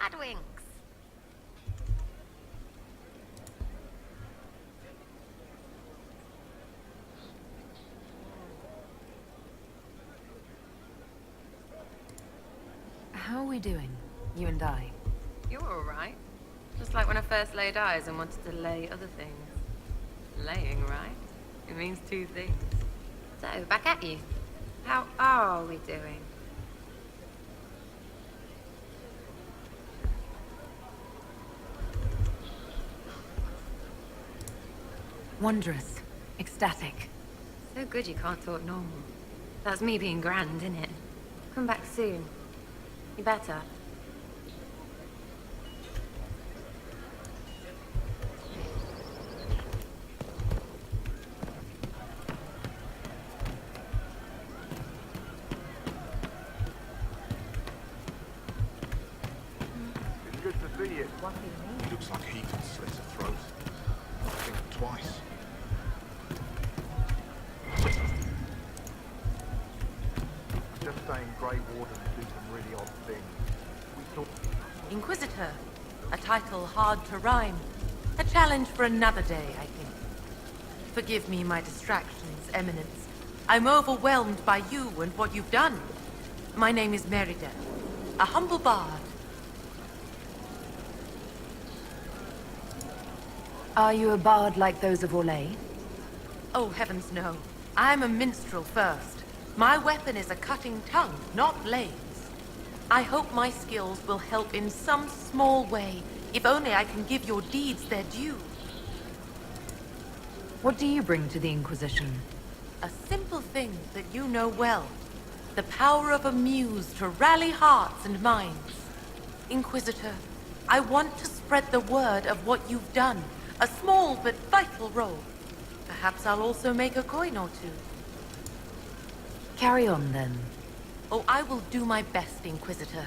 Adwinks. How are we doing, you and I? You're alright. Just like when I first laid eyes and wanted to lay other things. Laying, right? It means two things. So, back at you. How are we doing? Wondrous. Ecstatic. So good you can't talk normal. That's me being grand, innit? Come back soon. You better. It's good to see you. He looks like he can slit a throat. Think twice. Just saying Grey Wardens do some really odd things. We thought... Inquisitor. A title hard to rhyme. A challenge for another day, I think. Forgive me my distractions, Eminence. I'm overwhelmed by you and what you've done. My name is Merida, a humble bard. Are you a bard like those of Orlais? Oh, heavens no. I'm a minstrel first. My weapon is a cutting tongue, not blades. I hope my skills will help in some small way, if only I can give your deeds their due. What do you bring to the Inquisition? A simple thing that you know well. The power of a muse to rally hearts and minds. Inquisitor, I want to spread the word of what you've done. A small but vital role. Perhaps I'll also make a coin or two. Carry on, then. Oh, I will do my best, Inquisitor.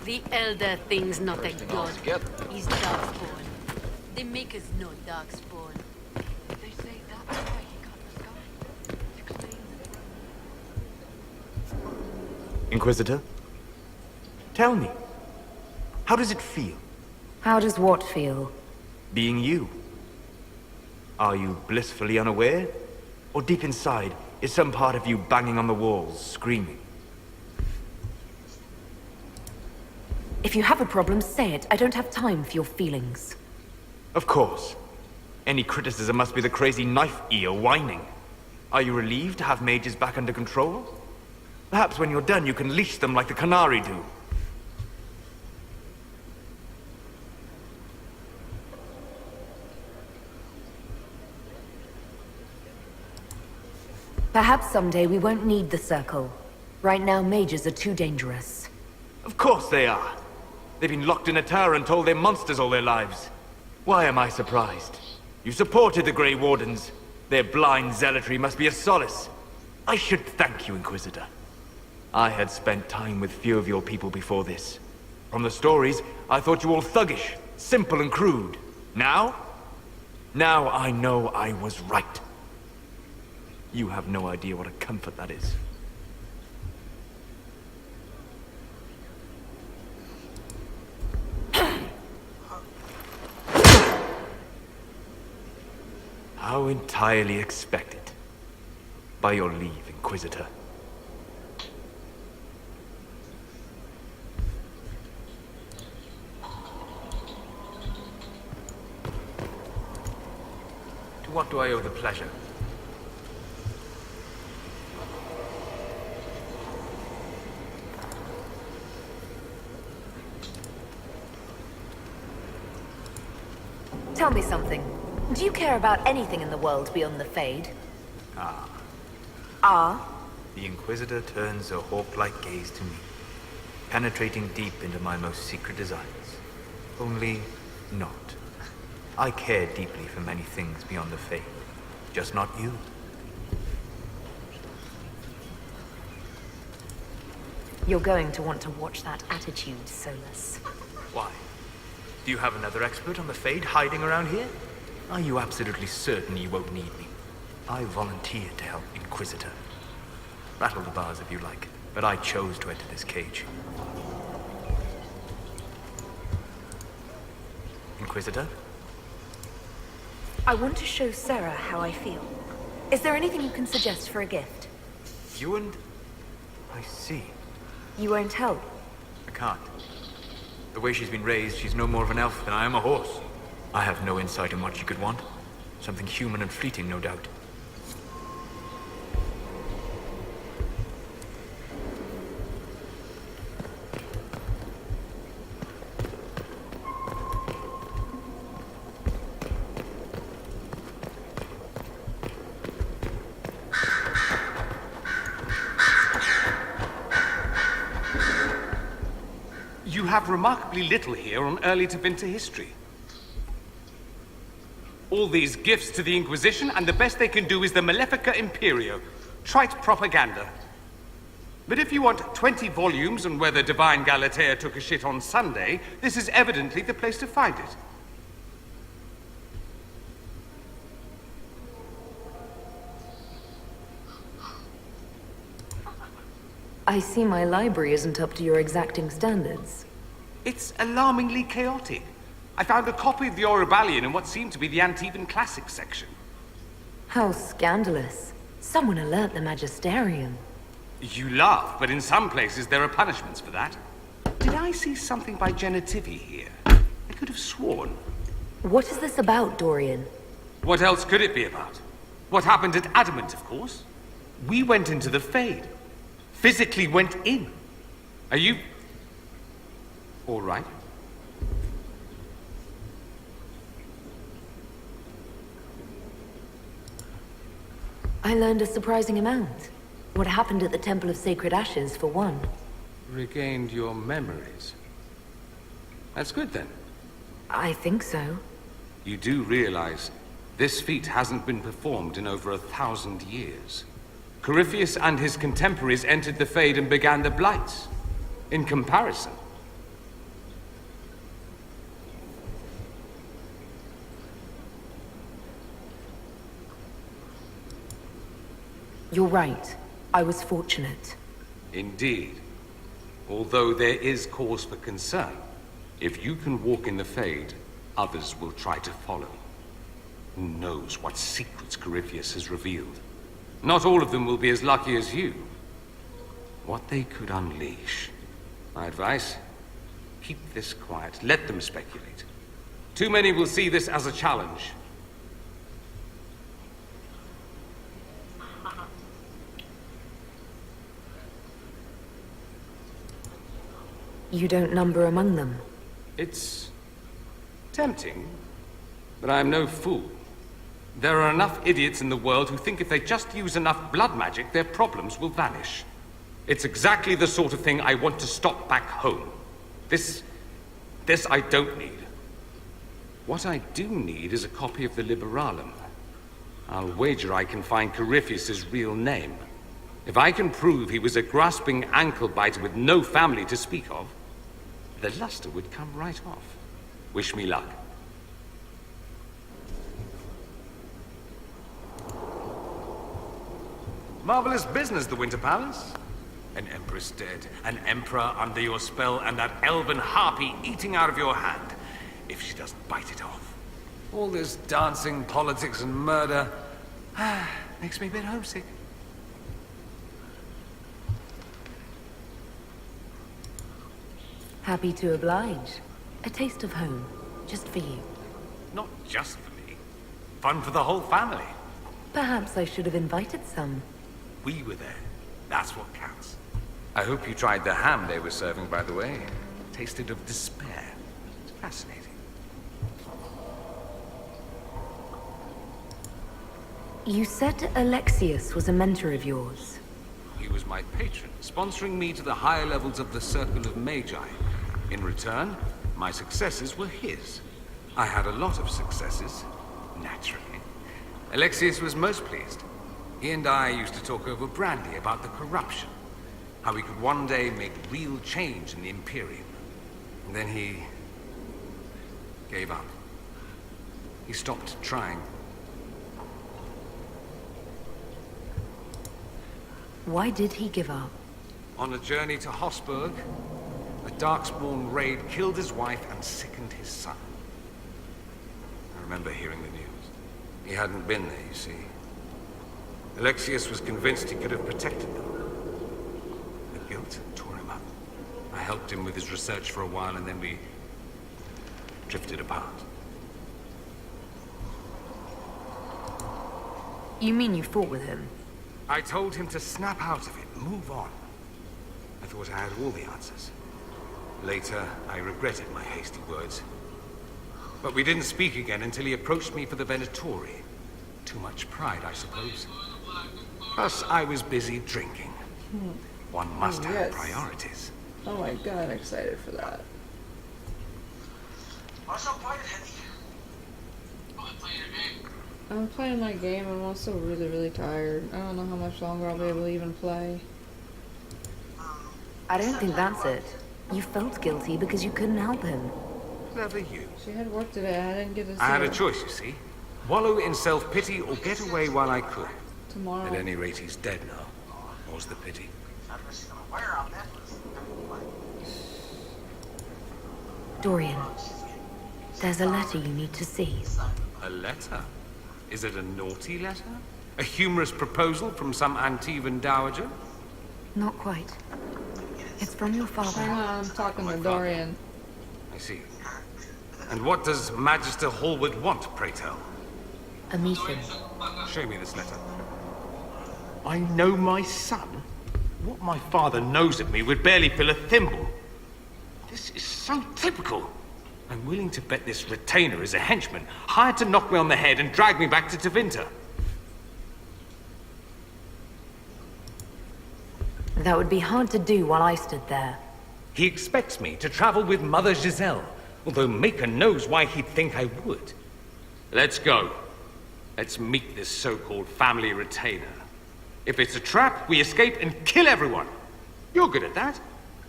The Elder thing's not a god. He's darkspawn. They make us no darkspawn. They say that's why he got the sky. Explains it. Inquisitor? Tell me, how does it feel, How does what feel? being you? Are you blissfully unaware? Or deep inside, is some part of you banging on the walls, screaming? If you have a problem, say it. I don't have time for your feelings. Of course. Any criticism must be the crazy knife ear whining. Are you relieved to have mages back under control? Perhaps when you're done, you can leash them like the Canary do. Perhaps someday we won't need the circle. Right now, mages are too dangerous. Of course they are. They've been locked in a tower and told they're monsters all their lives. Why am I surprised? You supported the Grey Wardens. Their blind zealotry must be a solace. I should thank you, Inquisitor. I had spent time with few of your people before this. From the stories, I thought you all thuggish, simple and crude. Now? Now I know I was right. You have no idea what a comfort that is. How entirely expected. By your leave, Inquisitor. To what do I owe the pleasure? Tell me something. Do you care about anything in the world beyond the Fade? Ah. Ah? The Inquisitor turns a hawk-like gaze to me, penetrating deep into my most secret desires. Only not. I care deeply for many things beyond the Fade, just not you. You're going to want to watch that attitude, Solus. Why? Do you have another expert on the Fade hiding around here? Are you absolutely certain you won't need me? I volunteered to help Inquisitor. Rattle the bars if you like, but I chose to enter this cage. Inquisitor? I want to show Sarah how I feel. Is there anything you can suggest for a gift? You and... I see. You won't help? I can't. The way she's been raised, she's no more of an elf than I am a horse. I have no insight on what she could want. Something human and fleeting, no doubt. You have remarkably little here on early Tevinter history. All these gifts to the Inquisition, and the best they can do is the Malefica Imperio. Trite propaganda. But if you want 20 volumes on whether Divine Galatea took a shit on Sunday, this is evidently the place to find it. I see my library isn't up to your exacting standards. It's alarmingly chaotic. I found a copy of the Oribalian in what seemed to be the Antivan Classics section. How scandalous. Someone alert the Magisterium. You laugh, but in some places there are punishments for that. Did I see something by Genitivi here? I could have sworn. What is this about, Dorian? What else could it be about? What happened at Adamant, of course. We went into the Fade. Physically went in. Are you... all right? I learned a surprising amount. What happened at the Temple of Sacred Ashes, for one. Regained your memories. That's good, then. I think so. You do realize this feat hasn't been performed in over 1,000 years. Corypheus and his contemporaries entered the Fade and began the Blights. In comparison... You're right. I was fortunate. Indeed. Although there is cause for concern. If you can walk in the Fade, others will try to follow. Who knows what secrets Corypheus has revealed? Not all of them will be as lucky as you. What they could unleash. My advice? Keep this quiet. Let them speculate. Too many will see this as a challenge. You don't number among them. It's tempting, but I'm no fool. There are enough idiots in the world who think if they just use enough blood magic, their problems will vanish. It's exactly the sort of thing I want to stop back home. This I don't need. What I do need is a copy of the Liberalum. I'll wager I can find Corypheus's real name. If I can prove he was a grasping ankle-biter with no family to speak of, the luster would come right off. Wish me luck. Marvelous business, the Winter Palace. An empress dead, an emperor under your spell, and that elven harpy eating out of your hand, if she doesn't bite it off. All this dancing, politics, and murder makes me a bit homesick. Happy to oblige. A taste of home, just for you. Not just for me. Fun for the whole family. Perhaps I should have invited some. We were there. That's what counts. I hope you tried the ham they were serving, by the way. Tasted of despair. It's fascinating. You said Alexius was a mentor of yours. He was my patron, sponsoring me to the higher levels of the Circle of Magi. In return, my successes were his. I had a lot of successes, naturally. Alexius was most pleased. He and I used to talk over brandy about the corruption, how we could one day make real change in the Imperium. And then he gave up. He stopped trying. Why did he give up? On a journey to Hossberg, a Darkspawn raid killed his wife and sickened his son. I remember hearing the news. He hadn't been there, you see. Alexius was convinced he could have protected them. The guilt tore him up. I helped him with his research for a while, and then we drifted apart. You mean you fought with him? I told him to snap out of it, move on. I thought I had all the answers. Later, I regretted my hasty words. But we didn't speak again until he approached me for the Venatori. Too much pride, I suppose. Plus, I was busy drinking. One must have priorities. Oh my god, I'm excited for that. I'm playing my game. I'm also really tired. I don't know how much longer I'll be able to even play. I don't think that's it. You felt guilty because you couldn't help him. Clever you. She had work today. I didn't get to see I had her a choice, you see. Wallow in self-pity or get away while I could. tomorrow. At any rate, he's dead now. More's the pity. Dorian, there's a letter you need to see. A letter? Is it a naughty letter? A humorous proposal from some Antivan dowager? Not quite. It's from your father. Hang on, I'm talking to Dorian. I see. And what does Magister Hallward want, pray tell? A meeting. Show me this letter. I know my son? What my father knows of me would barely fill a thimble. This is so typical. I'm willing to bet this retainer is a henchman, hired to knock me on the head and drag me back to Tevinter. That would be hard to do while I stood there. He expects me to travel with Mother Giselle, although Maker knows why he'd think I would. Let's go. Let's meet this so-called family retainer. If it's a trap, we escape and kill everyone. You're good at that.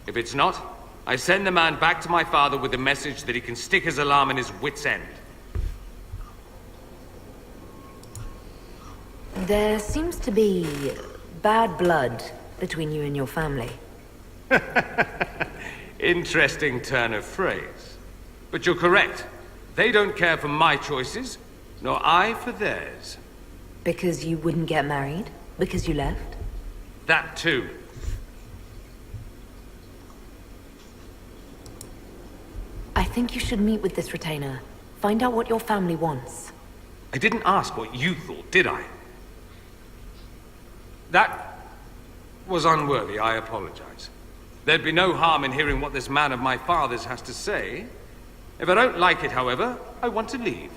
If it's not, I send the man back to my father with the message that he can stick his alarm in his wit's end. There seems to be bad blood between you and your family. Interesting turn of phrase. But you're correct. They don't care for my choices, nor I for theirs. Because you wouldn't get married? Because you left? That too. I think you should meet with this retainer. Find out what your family wants. I didn't ask what you thought, did I? That was unworthy, I apologize. There'd be no harm in hearing what this man of my father's has to say. If I don't like it, however, I want to leave.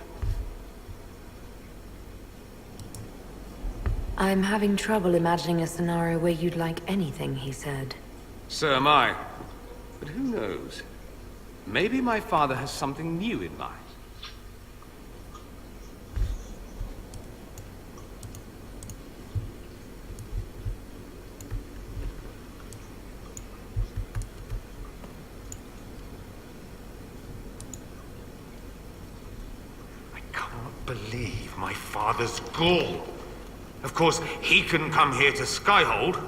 I'm having trouble imagining a scenario where you'd like anything he said. So am I. But who knows? Maybe my father has something new in mind. I can't believe my father's gall. Of course, he couldn't come here to Skyhold.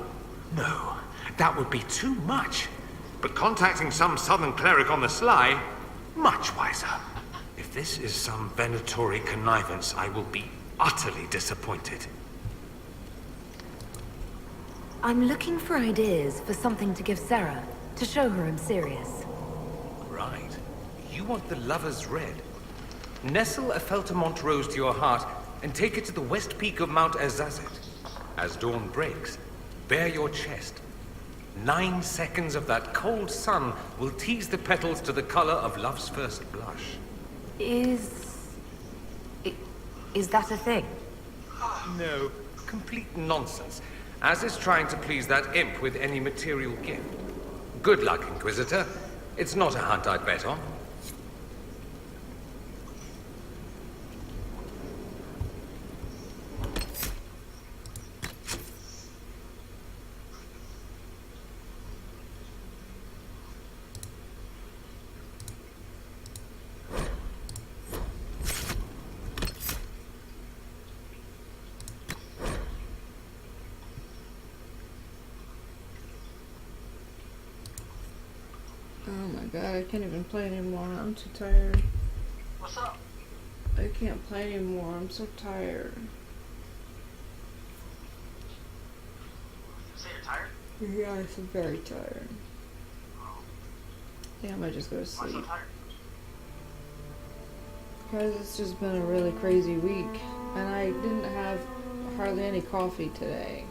No, that would be too much. But contacting some southern cleric on the sly, much wiser. If this is some Venatori connivance, I will be utterly disappointed. I'm looking for ideas for something to give Sarah, to show her I'm serious. Right. You want the Lover's Red. Nestle a Feltamont rose to your heart and take it to the west peak of Mount Azazet. As dawn breaks, bare your chest. 9 seconds of that cold sun will tease the petals to the color of love's first blush. Is that a thing? No, complete nonsense. As is trying to please that imp with any material gift. Good luck, Inquisitor. It's not a hunt I'd bet on. Oh my god, I can't even play anymore. I'm too tired. What's up? I can't play anymore. I'm so tired. You say you're tired? Yeah, I'm very tired. I think I might just go to Why so sleep. tired? Because it's just been a really crazy week. And I didn't have hardly any coffee today.